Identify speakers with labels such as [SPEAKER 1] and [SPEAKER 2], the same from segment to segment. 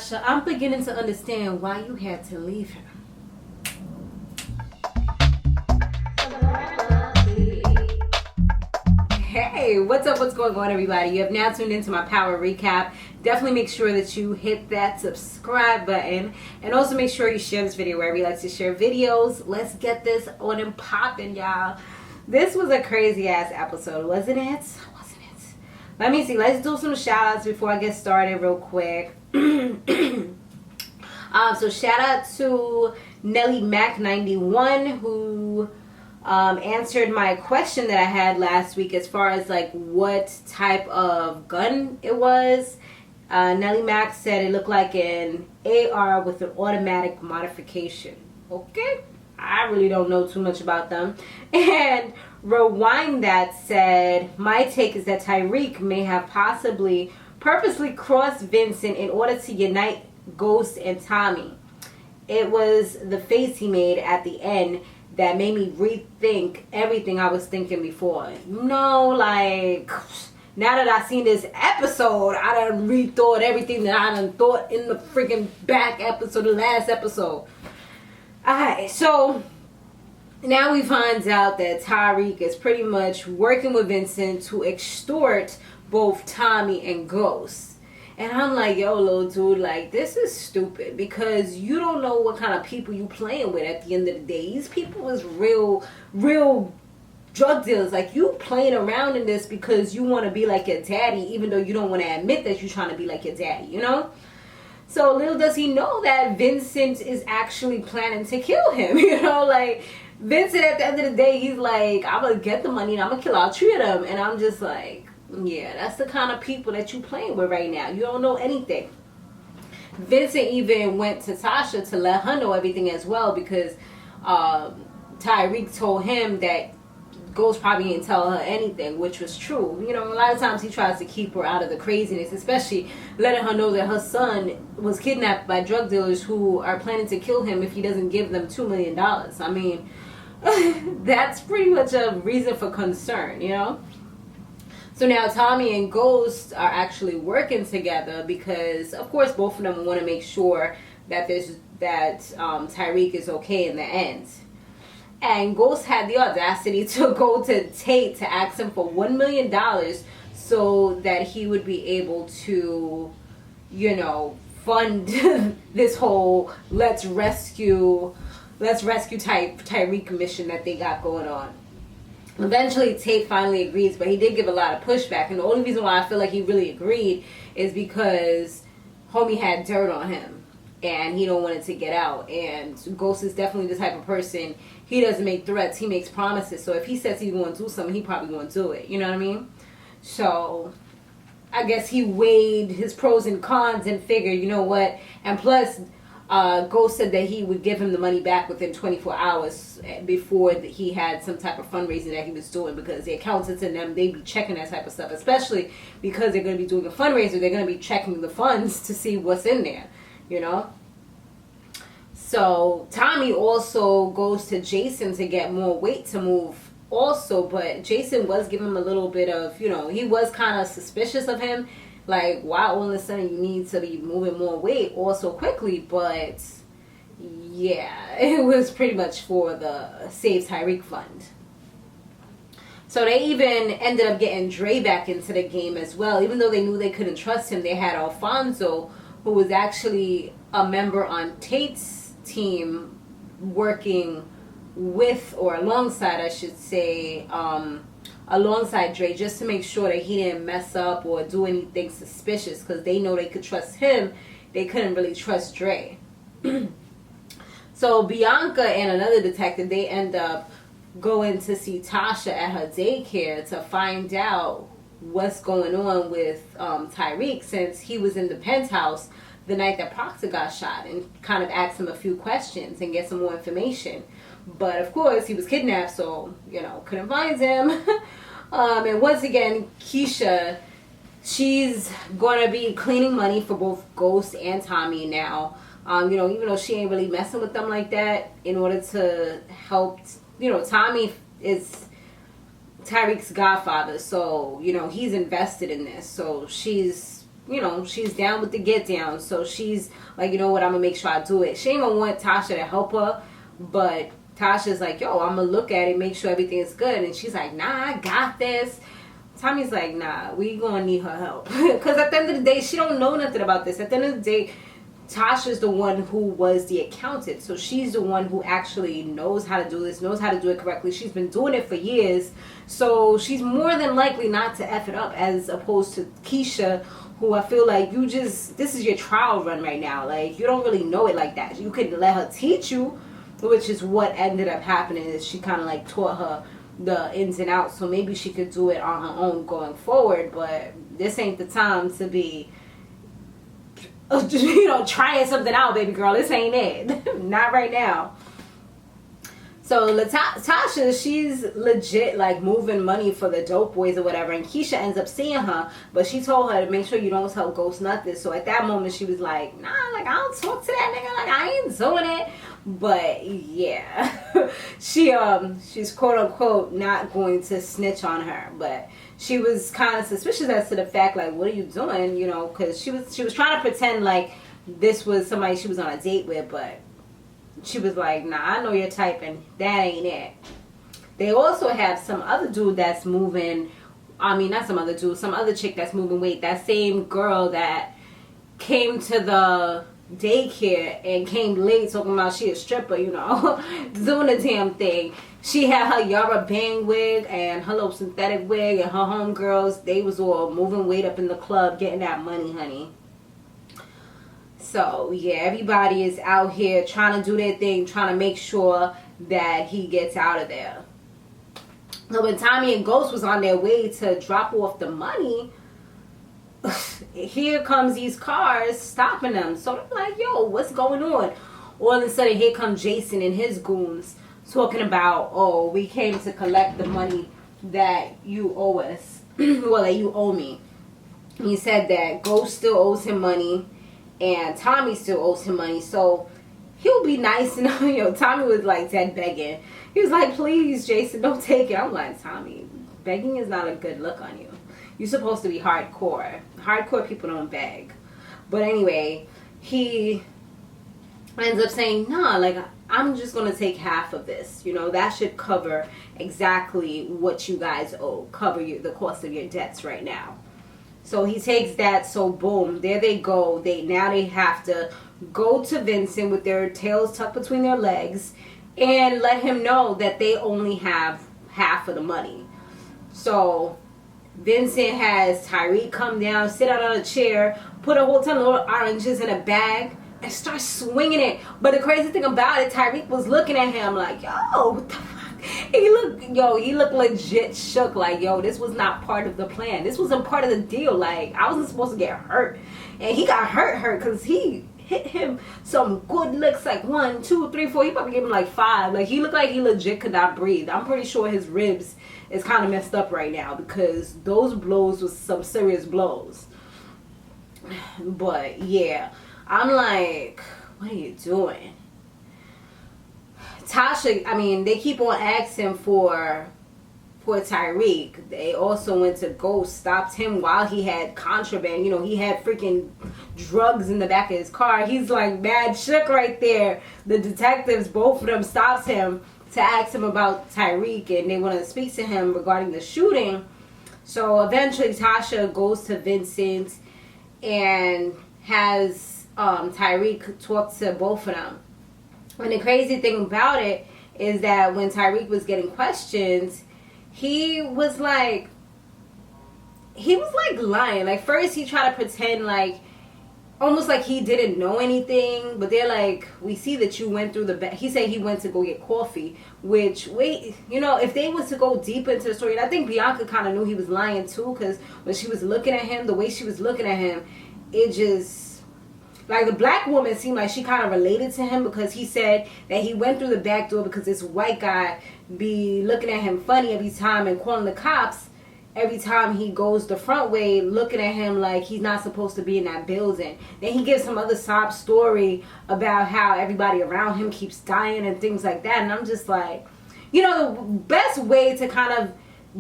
[SPEAKER 1] Tasha, I'm beginning to understand why you had to leave him. Hey, what's up? What's going on, everybody? You have now tuned into my power recap. Definitely make sure that you hit that subscribe button, and also make sure you share this video wherever you like to share videos. Let's get this on and popping, y'all. This was a crazy ass episode, wasn't it? Let me see. Let's do some shout outs before I get started real quick. So shout out to Nelly Mac 91 who answered my question that I had last week as far as like what type of gun it was. Nelly Mac said it looked like an AR with an automatic modification. Okay, I really don't know too much about them. And Rewind That said, my take is that Tyriq may have possibly purposely crossed Vincent in order to unite Ghost and Tommy. It was the face he made at the end that made me rethink everything I was thinking before. No, like, now that I seen this episode, I done rethought everything that I done thought in the freaking back episode, the last episode. Alright, so now we find out that Tyriq is pretty much working with Vincent to extort both Tommy and Ghost. And I'm like, yo, little dude, like, this is stupid because you don't know what kind of people you playing with at the end of the day. These people is real drug dealers. Like, you playing around in this because you want to be like your daddy, even though you don't want to admit that you're trying to be like your daddy, you know? So little does he know that Vincent is actually planning to kill him, you know? Like, Vincent, at the end of the day, he's like, I'm going to get the money and I'm going to kill all three of them. And I'm just like, yeah, that's the kind of people that you playing with right now. You don't know anything. Vincent even went to Tasha to let her know everything as well because Tyriq told him that Ghost probably didn't tell her anything, which was true. You know, a lot of times he tries to keep her out of the craziness, especially letting her know that her son was kidnapped by drug dealers who are planning to kill him if he doesn't give them $2 million. I mean, that's pretty much a reason for concern, you know? So now Tommy and Ghost are actually working together because, of course, both of them want to make sure that Tyriq is okay in the end. And Ghost had the audacity to go to Tate to ask him for $1 million so that he would be able to, you know, fund this whole let's rescue Tyriq mission that they got going on. Eventually, Tate finally agrees, but he did give a lot of pushback. And the only reason why I feel like he really agreed is because homie had dirt on him. And he don't want it to get out. And Ghost is definitely the type of person, he doesn't make threats, he makes promises. So if he says he's going to do something, he probably going to do it. You know what I mean? So I guess he weighed his pros and cons and figured, you know what? And plus, Ghost said that he would give him the money back within 24 hours before he had some type of fundraising that he was doing, because the accountants and them, they be checking that type of stuff, especially because they're going to be doing a fundraiser. They're going to be checking the funds to see what's in there, you know. So Tommy also goes to Jason to get more weight to move also, but Jason was giving him a little bit of, you know, he was kind of suspicious of him. Like, why all of a sudden you need to be moving more weight also quickly? But yeah, it was pretty much for the Save Tyriq fund. So they even ended up getting Dre back into the game as well. Even though they knew they couldn't trust him, they had Alfonso, who was actually a member on Tate's team, working with, or alongside, I should say, alongside Dre, just to make sure that he didn't mess up or do anything suspicious, because they know they could trust him. They couldn't really trust Dre. So Bianca and another detective, they end up going to see Tasha at her daycare to find out what's going on with Tyriq, since he was in the penthouse the night that Proctor got shot, and kind of ask him a few questions and get some more information. But of course he was kidnapped, so, you know, couldn't find him. And once again, Keisha, she's gonna be cleaning money for both Ghost and Tommy now. You know, even though she ain't really messing with them like that, in order to help, you know, Tommy is Tyriq's godfather, so, you know, he's invested in this. So she's, you know, she's down with the get down. So she's like, you know what, I'm gonna make sure I do it. She ain't gonna want Tasha to help her, but Tasha's like, yo, I'm gonna look at it, make sure everything is good. And she's like, nah, I got this. Tommy's like, nah, we gonna need her help. Because at the end of the day, she don't know nothing about this. At the end of the day, Tasha's the one who was the accountant. So she's the one who actually knows how to do this, knows how to do it correctly. She's been doing it for years. So she's more than likely not to F it up, as opposed to Keisha, who I feel like this is your trial run right now. Like, you don't really know it like that. You could let her teach you, which is what ended up happening, is she kind of like taught her the ins and outs. So maybe she could do it on her own going forward. But this ain't the time to be, you know, trying something out, baby girl. This ain't it. Not right now. So Tasha, she's legit like moving money for the dope boys or whatever, and Keisha ends up seeing her, but she told her to make sure you don't tell Ghost nothing. So at that moment she was like, nah, like I don't talk to that nigga, like I ain't doing it. But yeah, she's quote unquote not going to snitch on her, but she was kind of suspicious as to the fact, like, what are you doing, you know, because she was trying to pretend like this was somebody she was on a date with, but she was like, nah, I know your type and that ain't it. They also have some other dude that's moving, I mean, not some other dude, some other chick that's moving weight. That same girl that came to the daycare and came late talking about she a stripper, you know, doing the damn thing. She had her Yara Bang wig and her little synthetic wig, and her homegirls, they was all moving weight up in the club, getting that money, honey. So yeah, everybody is out here trying to do their thing, trying to make sure that he gets out of there. So when Tommy and Ghost was on their way to drop off the money, here comes these cars stopping them. So they're like, yo, what's going on? All of a sudden, here comes Jason and his goons talking about, oh, we came to collect the money that you owe us. Well, that you owe me. He said that Ghost still owes him money and Tommy still owes him money. So he'll be nice enough. Yo, Tommy was like dead begging. He was like, please, Jason, don't take it. I'm like, Tommy, begging is not a good look on you. You're supposed to be hardcore. Hardcore people don't beg. But anyway, he ends up saying, nah, like, I'm just going to take half of this. You know, that should cover exactly what you guys owe. Cover the cost of your debts right now. So he takes that. So boom, there they go. Now they have to go to Vincent with their tails tucked between their legs and let him know that they only have half of the money. So Vincent has Tyriq come down, sit out on a chair, put a whole ton of little oranges in a bag, and start swinging it. But the crazy thing about it, Tyriq was looking at him like, yo, what the fuck? He looked legit shook, like, yo, this was not part of the plan. This wasn't part of the deal. Like, I wasn't supposed to get hurt. And he got hurt because he hit him some good licks, like 1, 2, 3, 4. He probably gave him like 5. Like, he looked like he legit could not breathe. I'm pretty sure his ribs is kind of messed up right now because those blows was some serious blows. But yeah, I'm like, what are you doing? Tasha, I mean, they keep on asking for Tyriq. They also went to Ghost, stopped him while he had contraband. You know, he had freaking drugs in the back of his car. He's like mad shook right there. The detectives, both of them, stops him to ask him about Tyriq, and they want to speak to him regarding the shooting. So eventually Tasha goes to Vincent and has Tyriq talk to both of them. And the crazy thing about it is that when Tyriq was getting questions, he was like lying. Like, first he tried to pretend like, almost like he didn't know anything, but they're like, we see that you went through the back. He said he went to go get coffee, which, wait, you know, if they was to go deep into the story, and I think Bianca kind of knew he was lying too, because when she was looking at him, the way she was looking at him, it just, like, the black woman seemed like she kind of related to him, because he said that he went through the back door because this white guy be looking at him funny every time and calling the cops every time he goes the front way, looking at him like he's not supposed to be in that building. Then he gives some other sob story about how everybody around him keeps dying and things like that. And I'm just like, you know, the best way to kind of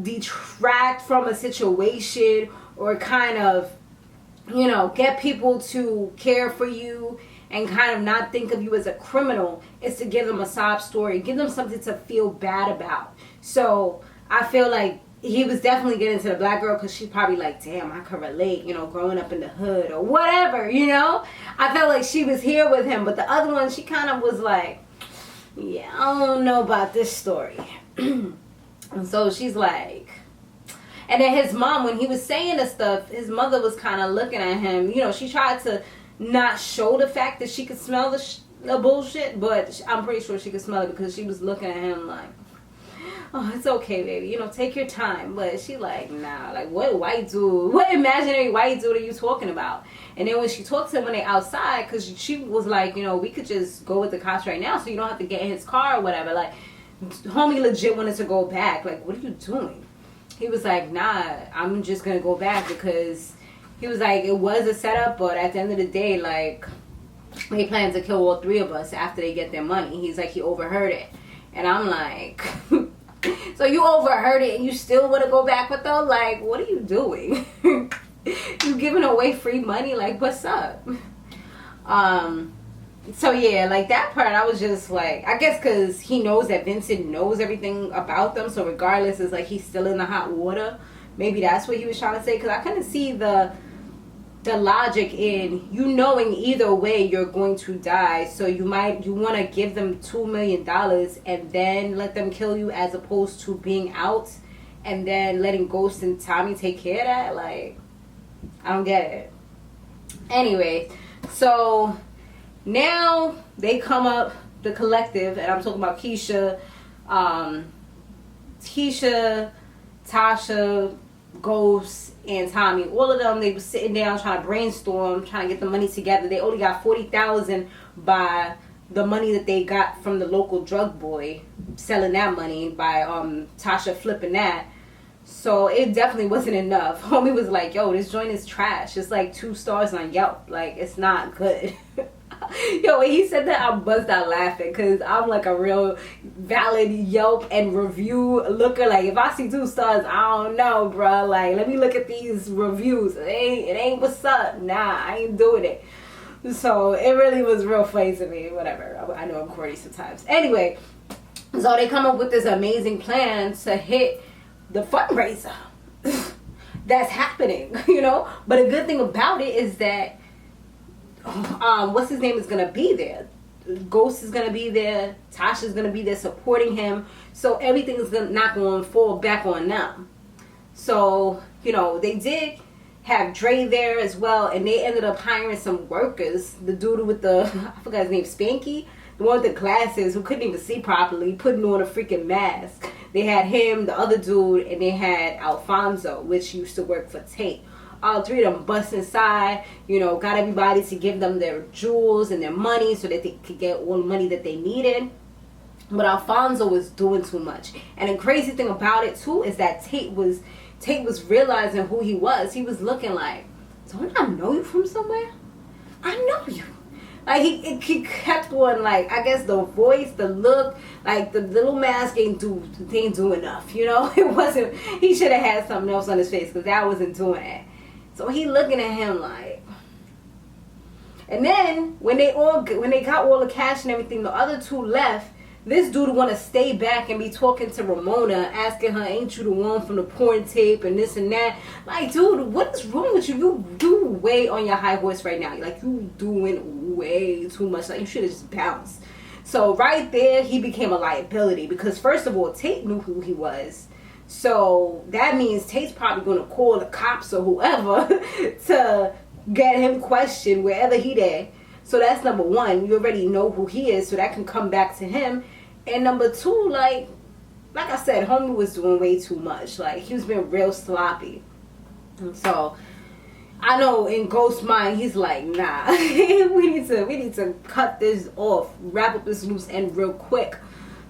[SPEAKER 1] detract from a situation or kind of you know, get people to care for you and kind of not think of you as a criminal, is to give them a sob story, give them something to feel bad about. So I feel like he was definitely getting to the black girl because she's probably like, damn, I could relate, you know, growing up in the hood or whatever, you know. I felt like she was here with him, but the other one, she kind of was like, yeah, I don't know about this story. And so she's like, and then his mom, when he was saying the stuff, his mother was kind of looking at him. You know, she tried to not show the fact that she could smell the bullshit, but I'm pretty sure she could smell it because she was looking at him like, oh, it's okay, baby. You know, take your time. But she like, nah, like, what white dude? What imaginary white dude are you talking about? And then when she talked to him when they outside, because she was like, you know, we could just go with the cops right now so you don't have to get in his car or whatever. Like, homie legit wanted to go back. Like, what are you doing? He was like, nah, I'm just going to go back because he was like, it was a setup, but at the end of the day, like, they plan to kill all three of us after they get their money. He's like, he overheard it. And I'm like, so you overheard it and you still want to go back with them? Like, what are you doing? You giving away free money? Like, what's up? So yeah, like that part, I was just like, I guess because he knows that Vincent knows everything about them, so regardless, it's like he's still in the hot water. Maybe that's what he was trying to say, because I couldn't see the logic in you knowing either way you're going to die, so you want to give them $2 million and then let them kill you, as opposed to being out and then letting Ghost and Tommy take care of that. Like, I don't get it. Anyway, so now they come up, the collective, and I'm talking about Keisha, Tasha, Ghost, and Tommy. All of them, they were sitting down trying to brainstorm, trying to get the money together. They only got $40,000 by the money that they got from the local drug boy selling that money, by Tasha flipping that. So it definitely wasn't enough. Homie was like, yo, this joint is trash. It's like 2 stars on Yelp. Like, it's not good. Yo, when he said that, I buzzed out laughing because I'm like a real valid Yelp and review looker. Like, if I see 2 stars, I don't know, bro. Like, let me look at these reviews. It ain't what's up. Nah, I ain't doing it. So it really was real funny to me. Whatever. I know I'm corny sometimes. Anyway, so they come up with this amazing plan to hit the fundraiser that's happening, you know. But a good thing about it is that what's his name is gonna be there. Ghost is gonna be there. Tasha's gonna be there supporting him. So everything is not going to fall back on them. So, you know, they did have Dre there as well, and they ended up hiring some workers. The dude with the, I forgot his name, Spanky, the one with the glasses who couldn't even see properly, putting on a freaking mask. They had him, the other dude, and they had Alfonso, which used to work for Tate. All 3 of them bust inside, you know, got everybody to give them their jewels and their money so that they could get all the money that they needed. But Alfonso was doing too much. And the crazy thing about it too is that Tate was realizing who he was. He was looking like, don't I know you from somewhere? I know you. Like, he kept on, like, I guess the voice, the look, like, the little mask ain't do enough, you know? It wasn't, he should have had something else on his face, because that wasn't doing it. So he looking at him like, and then when they got all the cash and everything, the other 2 left. This dude want to stay back and be talking to Ramona, asking her, ain't you the one from the porn tape and this and that. Like, dude, what is wrong with you? You way on your high horse right now. Like, you doing way too much. Like, you should have just bounced. So right there, he became a liability because, first of all, Tate knew who he was. So that means Tate's probably going to call the cops or whoever to get him questioned wherever he there. So that's number 1. You already know who he is, so that can come back to him. And number 2, like I said, homie was doing way too much. Like, he was being real sloppy. And so I know in Ghost's mind, he's like, nah, we need to cut this off, wrap up this loose end real quick.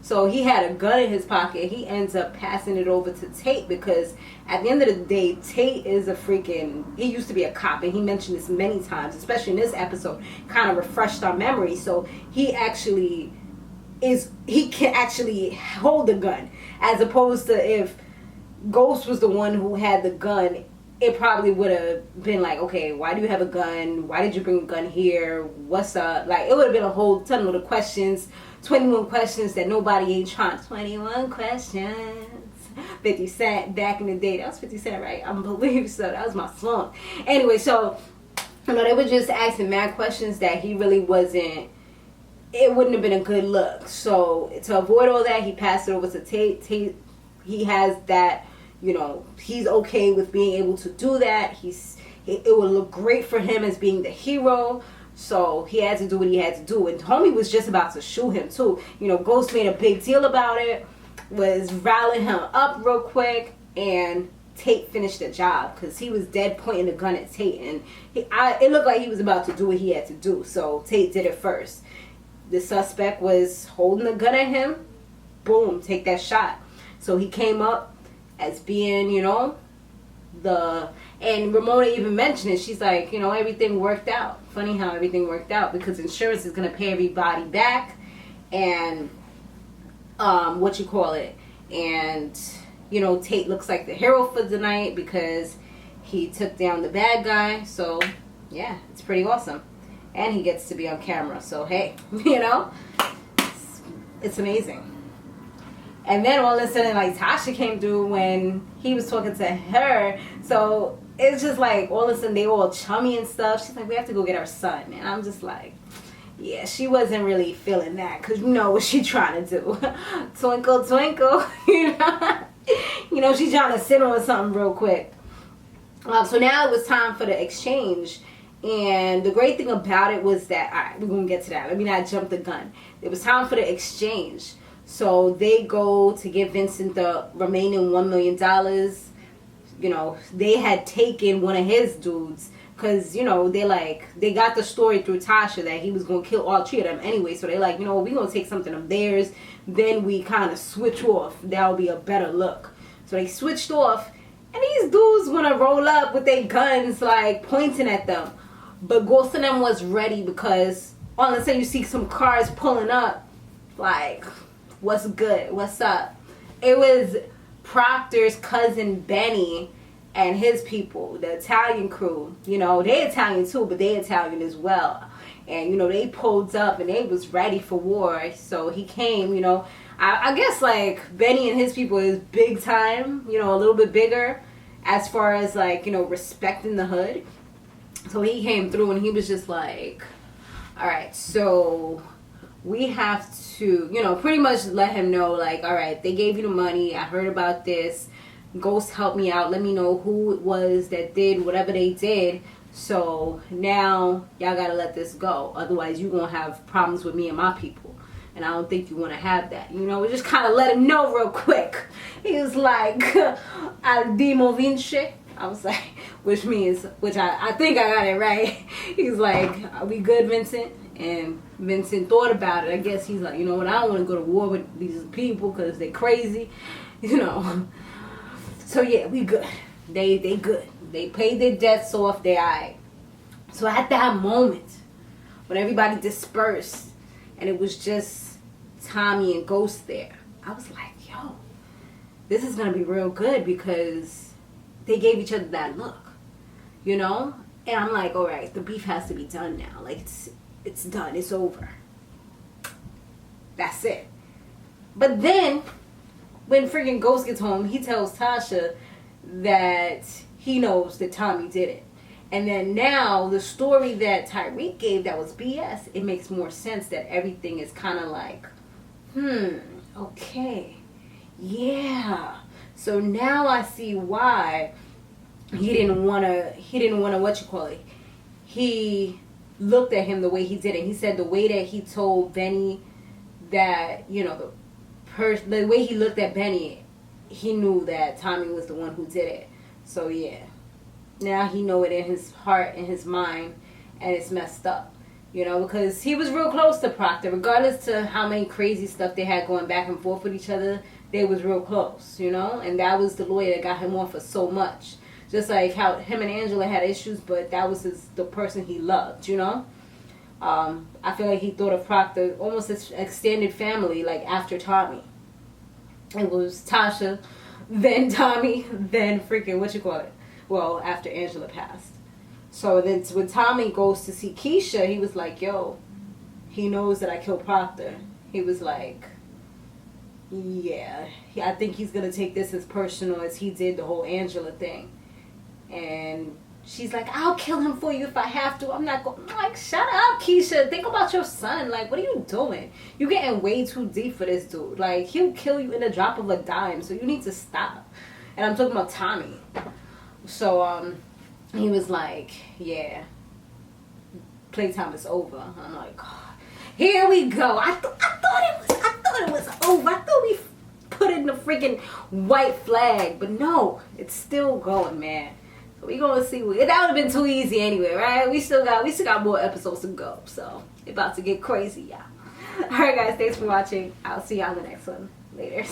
[SPEAKER 1] So he had a gun in his pocket. He ends up passing it over to Tate because at the end of the day, Tate is he used to be a cop, and he mentioned this many times, especially in this episode, kind of refreshed our memory. So he can actually hold the gun, as opposed to if Ghost was the one who had the gun it probably would have been like, okay, why do you have a gun? Why did you bring a gun here? What's up? Like, it would have been a whole ton of the questions, 21 questions that nobody ain't trying. 21 questions. 50 Cent back in the day. That was 50 Cent, right? I believe so. That was my song. Anyway, so, you know, they were just asking mad questions that he really wasn't, it wouldn't have been a good look. So, to avoid all that, he passed it over to Tate. Tate, he has that, you know, he's okay with being able to do that. It would look great for him as being the hero. So he had to do what he had to do. And homie was just about to shoot him too. You know, Ghost made a big deal about it, was riling him up real quick, and Tate finished the job because he was dead pointing the gun at Tate, and it looked like he was about to do what he had to do. So Tate did it first. The suspect was holding the gun at him. Boom, take that shot. So he came up as being, you know, and Ramona even mentioned it. She's like, you know, everything worked out. Funny how everything worked out, because insurance is going to pay everybody back, and and you know, Tate looks like the hero for the night because he took down the bad guy. So yeah, it's pretty awesome, and he gets to be on camera. So hey, you know, it's amazing. And then all of a sudden, like, Tasha came through when he was talking to her. So it's just like, all of a sudden, they all chummy and stuff. She's like, we have to go get our son. And I'm just like, yeah, she wasn't really feeling that. Because you know what she's trying to do. Twinkle, twinkle. You know, she's trying to sit on something real quick. So now it was time for the exchange. And the great thing about it was that, all right, we're going to get to that. Let me not jump the gun. It was time for the exchange. So they go to give Vincent the remaining $1 million. You know, they had taken one of his dudes because, you know, they got the story through Tasha that he was going to kill all three of them anyway. So they're like, you know, we're going to take something of theirs. Then we kind of switch off. That'll be a better look. So they switched off. And these dudes want to roll up with their guns, like, pointing at them. But Ghost of them was ready because all of a sudden you see some cars pulling up. Like, what's good? What's up? It was Proctor's cousin Benny and his people, the Italian crew. You know, they Italian too, but they Italian as well. And, you know, they pulled up and they was ready for war. So he came, you know. I guess, like, Benny and his people is big time, you know, a little bit bigger as far as, like, you know, respecting the hood. So he came through and he was just like, all right, so we have to, you know, pretty much let him know, like, all right, they gave you the money. I heard about this. Ghost helped me out. Let me know who it was that did whatever they did. So now y'all got to let this go. Otherwise, you're going to have problems with me and my people. And I don't think you want to have that. You know, we just kind of let him know real quick. He was like, al dimo vince. I was like, which I think I got it right. He's like, are we good, Vincent? And Vincent thought about it. I guess he's like, you know what, I don't want to go to war with these people because they crazy. You know. So yeah, we good. They good. They paid their debts off. They alright. So at that moment, when everybody dispersed, and it was just Tommy and Ghost there, I was like, yo, this is going to be real good because they gave each other that look, you know? And I'm like, all right, the beef has to be done now. Like, it's done. It's over. That's it. But then, when freaking Ghost gets home, he tells Tasha that he knows that Tommy did it. And then now, the story that Tyriq gave that was BS, it makes more sense that everything is kind of like, okay, yeah. So now I see why he didn't want to, he looked at him the way he did it. He said the way that he told Benny that, you know, the way he looked at Benny, he knew that Tommy was the one who did it. So yeah, now he know it in his heart and his mind, and it's messed up, you know, because he was real close to Proctor. Regardless to how many crazy stuff they had going back and forth with each other, they was real close, you know, and that was the lawyer that got him on for so much. Just like how him and Angela had issues, but that was the person he loved, you know. I feel like he thought of Proctor almost as extended family, like after Tommy. It was Tasha, then Tommy, then freaking, Well, after Angela passed. So then when Tommy goes to see Keisha, he was like, yo, he knows that I killed Proctor. He was like, yeah, I think he's going to take this as personal as he did the whole Angela thing. And she's like, I'll kill him for you if I have to. I'm not going, like, shut up, Keisha. Think about your son. Like, what are you doing? You're getting way too deep for this dude. Like, he'll kill you in a drop of a dime, so you need to stop. And I'm talking about Tommy. So, he was like, yeah, playtime is over. I'm like, oh, here we go. I thought it was over. I thought we put in the freaking white flag, but no, it's still going, man. So we gonna see. That would have been too easy anyway, right? We still got more episodes to go, so it's about to get crazy, y'all. All right, guys, thanks for watching. I'll see y'all in the next one. Later.